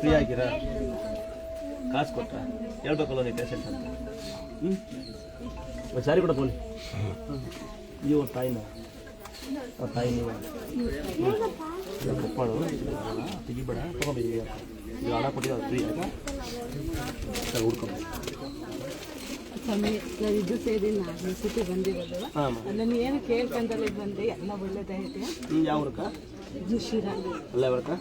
Free ಆಗಿರ ಕಾಸು ಕೊಟ್ಟ ಹೇಳ್ಬೇಕಲ್ಲ ನೀವು ಪೇಷಂಟ್ ಅಂತ ಒಂದು ಸಾರಿ ಕೂಡ ಬೋಲಿ ನೀವು ತಾಯಿನ ತಾಯಿ ನೀವು ಕೊಪ್ಪಾಳು ತೆಗಿಬೇಡ ತಗೊಂಡು ಈಗ ಹಣ ಕೊಟ್ಟಿದ್ದು ಫ್ರೀ ಆಯಿತಾ ಸರ್ ಹುಡ್ಕೊಂಡು ಇದು ಸೇರಿ ನಾನು ಸಿಟಿ ಬಂದಿರೋದು ಅದನ್ನು ಏನು ಕೇಳ್ಕೊಂಡಲ್ಲಿ ಬಂದೆ ಎಲ್ಲ ಒಳ್ಳೇದಾಗಿದೆ. ಯಾವ್ರಕ್ಕ ಇದು ಶಿರಾ ಅಲ್ಲ ಯಾವ್ರಕ್ಕ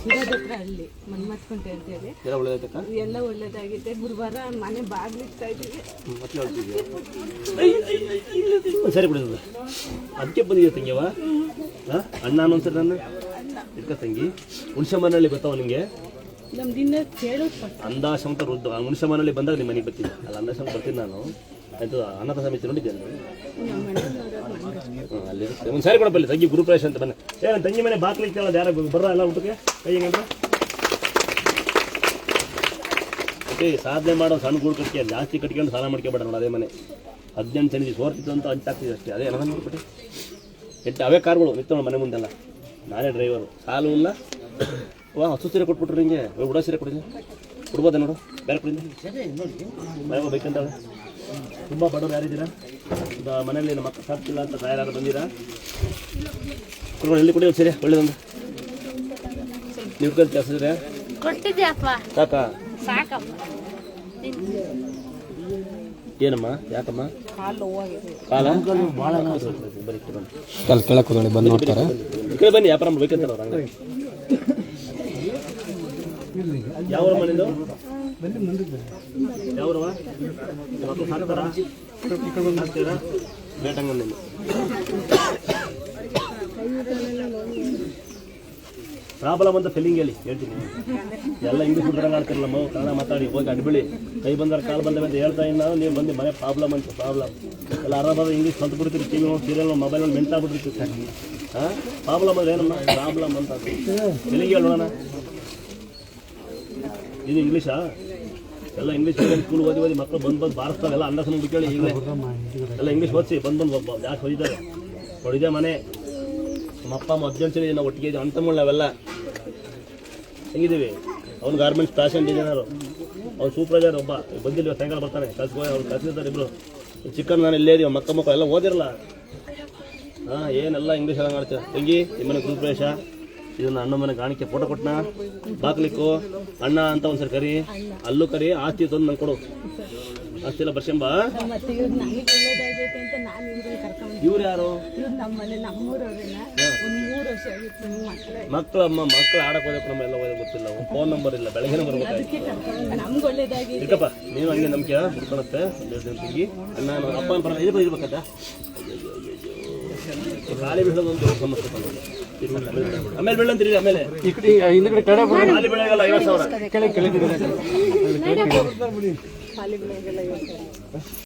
ಶಿರಾದ ಹತ್ರ ಹಳ್ಳಿ ಮನ್ಮತ್ಕೊಂತ ಅಂತೇಳಿ ಎಲ್ಲ ಒಳ್ಳೇದಕ್ಕ ಎಲ್ಲ ಒಳ್ಳೇದಾಗಿದೆ. ಗುರುವಾರ ಮನೆ ಬಾಗ್ಲಿಡ್ತಾ ಇದ್ದೀವಿ. ಸರಿ ಬಿಡೋದು ಅದಕ್ಕೆ ಬಂದಿದೆ ತಂಗಿಯವ ಅಣ್ಣ ಅನ್ನೊಂದ್ಸರಿ ನಾನು ಇಟ್ಕ ತಂಗಿ ಹುಣಸಮ್ಮನಹಳ್ಳಿ ಗೊತ್ತಾವ ನಿಮಗೆ ನಮ್ದು ಇನ್ನೂ ಕೇಳೋದು ಅಂದಾಶ್ರಮ ಅಂತ ವೃದ್ಧ ಹುಣಸಮ್ಮನಹಳ್ಳಿ ಬಂದಾಗ ನಿಮ್ಮ ಮನೆಗೆ ಬರ್ತೀನಿ ಅಲ್ಲ ಅಂದಾಶ್ರಮ ಬರ್ತೀನಿ ನಾನು ಆಯಿತು ಅನಾಥ ಸಮಿತಿ ನೋಡಿದ್ದೇನೆ ಅಲ್ಲಿ ಒಂದು ಸಾರಿ ಕೂಡ ಬರಲಿ ತಂಗಿ ಗುರುಪ್ರವೇಶ ಅಂತ ಬನ್ನಿ ನನ್ನ ತಂಗಿ ಮನೆ ಬಾಕ್ಲಿಕ್ಕೆ ಹೇಳೋದು ಯಾರು ಬರೋ ಎಲ್ಲ ಊಟಕ್ಕೆ ಕೈ ಹೆಂಗಂದ್ರೆ ಓಕೆ ಸಾಧನೆ ಮಾಡೋ ಸಣ್ಣ ಗೂಡು ಕಟ್ಕೆ ಜಾಸ್ತಿ ಕಟ್ಕೊಂಡು ಸಾಲ ಮಾಡ್ಕೊಬೇಡ ನೋಡಿ ಅದೇ ಮನೆ 18 ಸೆಂಟಿ ಸೋರ್ತಿತ್ತು ಅಂತ ಅಂಟಾಗ್ತಿದೆ ಅಷ್ಟೇ ಅದೇ ಎಲ್ಲ ನೋಡ್ಬಿಟ್ಟು ಎಂಟು ಅವೇ ಕಾರ್ಗಳು ನಿಂತು ಮನೆ ಮುಂದೆಲ್ಲ ನಾನೇ ಡ್ರೈವರು ಸಾಲು ಇಲ್ಲ ವಾ ಹಸು ಸೀರೆ ಕೊಟ್ಬಿಟ್ರು ಹಿಂಗೆ ಉಡೋ ಸೀರೆ ಕೊಡಿದ್ದೆ ಕೊಡ್ಬೋದ ನೋಡು ಬೇರೆ ಕೊಡಿದ್ದೆ ಬೇಕಂತ ತುಂಬ ಬಡವ್ರು ಯಾರಿದ್ದೀರಾ ಮನೇಲಿ ನಮ್ಮ ಮಕ್ಕಳು ಸಾಕ್ತಿಲ್ಲ ಅಂತ ಯಾರು ಬಂದಿರಾ ಕೊಡ್ಬೋದು ಎಲ್ಲಿ ಕುಡಿಯೋದು ಸರಿ ಒಳ್ಳೇದೊಂದು ನೀವು ಕಲ್ತಿ ಹಸಿದ್ರೆ ಸಾಕಾ ಏನಮ್ಮ ಯಾಕಮ್ಮ ಕಾಲ ಕೆಳಕ್ಕೆ ಬಂದು ನೋಡ್ತಾರೆ ಈ ಕಡೆ ಬನ್ನಿ ವ್ಯಾಪಾರ ಬೇಕಂತ ಅವ್ರು ಹಂಗೆ ಯಾವ ಮನೆದು ಯಾವ್ರವ ಮಕ್ಕಳು ಸಾಕ್ತಾರಾ ಸಾಕ್ತೀರಾ ಬೇಟಂಗಲ್ಲಿ ಪ್ರಾಬ್ಲಮ್ ಅಂತ ಫೀಲಿಂಗ್ ಹೇಳಿ ಹೇಳ್ತೀನಿ ಎಲ್ಲ ಇಂಗ್ಲೀಷ್ ಬಿಡ್ರಂಗೆ ಆಡ್ತಿರಲ್ಲ ನಾವು ಕನ್ನಡ ಮಾತಾಡಿ ಹೋಗಿ ಅಡ್ಬಿಳಿ ಕೈ ಬಂದ್ರೆ ಕಾಲು ಬಂದವೆ ಅಂತ ಹೇಳ್ತಾ ಇನ್ನು ನೀವು ಬಂದು ಮನೆ ಪ್ರಾಬ್ಲಮ್ ಅಂತ ಪ್ರಾಬ್ಲಮ್ ಎಲ್ಲ ಅರಾಬಾದ ಇಂಗ್ಲೀಷ್ ಕಲ್ತು ಬಿಡ್ತೀರಿ ಟಿ ವಿ ನೋಡಿ ಸೀರಿಯಲ್ ಮೊಬೈಲಲ್ಲಿ ಮೆಂಟಾಗ್ಬಿಟ್ಟಿರ್ತೀವಿ ಹಾಂ ಪ್ರಾಬ್ಲಮ್ ಅಂದ್ರೆ ಏನಮ್ಮ ಪ್ರಾಬ್ಲಮ್ ಅಂತ ಫೀಲಿಂಗ್ ಹೇಳಿ ನೋಡೋಣ ಇದು ಇಂಗ್ಲೀಷಾ ಎಲ್ಲ ಇಂಗ್ಲೀಷ್ ಸ್ಕೂಲ್ ಓದಿ ಮಕ್ಕಳು ಬಂದು ಬಾರಿಸ್ತಾರೆ ಎಲ್ಲ ಅಂದಾಜ್ ಬಿಟ್ಕೊಳ್ಳಿ ಈಗ ಎಲ್ಲ ಇಂಗ್ಲೀಷ್ ಓದಿಸಿ ಬಂದು ಜಾಸ್ತಿ ಹೊಡಿತಾರೆ ಹೊಡಿದೆ ಮನೆ ನಮ್ಮ ಅಪ್ಪ ಅಮ್ಮ 18 ಜನ ಒಟ್ಟಿಗೆ ಇದ್ದೀವಿ ಅಂತಮೂಳು ನಾವೆಲ್ಲ ಹೆಂಗಿದ್ದೀವಿ ಅವ್ನು ಗಾರ್ಮೆಂಟ್ಸ್ ಫ್ಯಾಷನ್ ಡಿಸೈನರು ಅವ್ನು ಸೂಪರ್ವೈಸರ್ ಒಬ್ಬ ಬಂದಿಲ್ಲ ಸಾಯಂಕಾಲ ಬರ್ತಾನೆ ಕಲ್ಸ್ಕೊ ಅವ್ರು ಕಲ್ಸಿರ್ತಾರೆ ಇಬ್ಬರು ಚಿಕ್ಕನ್ ನಾನು ಇಲ್ಲೇ ಇದೀವಿ ಮಕ್ಕಳು ಎಲ್ಲ ಓದಿರಲ್ಲ ಹಾಂ ಏನೆಲ್ಲ ಇಂಗ್ಲೀಷ್ ಎಲ್ಲ ಮಾಡ್ತೀವಿ ತಂಗಿ ನಿಮ್ಮನೆ ಗೃಹಪ್ರವೇಶ ಇದನ್ನ ಅಣ್ಣ ಮನೆ ಗಾಣಿಕೆ ಫೋಟೋ ಕೊಟ್ಟನ ಬಾಕ್ಲಿಕ್ಕು ಅಣ್ಣ ಅಂತ ಒಂದ್ಸರಿ ಕರಿ ಅಲ್ಲೂ ಕರಿ ಆಸ್ತಿ ತಂದು ನಂಗೆ ಕೊಡು ಆಸ್ತಿ ಎಲ್ಲ ಬರ್ಸಂಬ ಇವ್ರು ಯಾರು ಮಕ್ಕಳಮ್ಮ ಮಕ್ಕಳು ಆಡಕ್ಕೆ ಹೋದಕ್ಕೆ ನಮ್ಮ ಎಲ್ಲ ಓದಕ್ಕೆ ಗೊತ್ತಿಲ್ಲ ಫೋನ್ ನಂಬರ್ ಇಲ್ಲ ಬೆಳಗ್ಗೆ ಬರ್ಬೇಕಾಗಿ ಇರ್ಕಪ್ಪ ನೀವು ಹಂಗೆ ನಂಬಿಕೆ ಬಿಡ್ಕೊಳತ್ತೆ ತಂಗಿ ಅಣ್ಣ ಅಪ್ಪ ಬರ ಇರ್ಬೇಕಂತ ಖಾಲಿ ಬೀಳೋದೊಂದು ಸಮಸ್ಯೆ ಆಮೇಲೆ ಬೀಳಂತೀರಿ ಆಮೇಲೆ ಖಾಲಿ ಬೆಳೆಗಲ್ಲ 50,000 ಖಾಲಿ ಬೆಳೆಗೆಲ್ಲ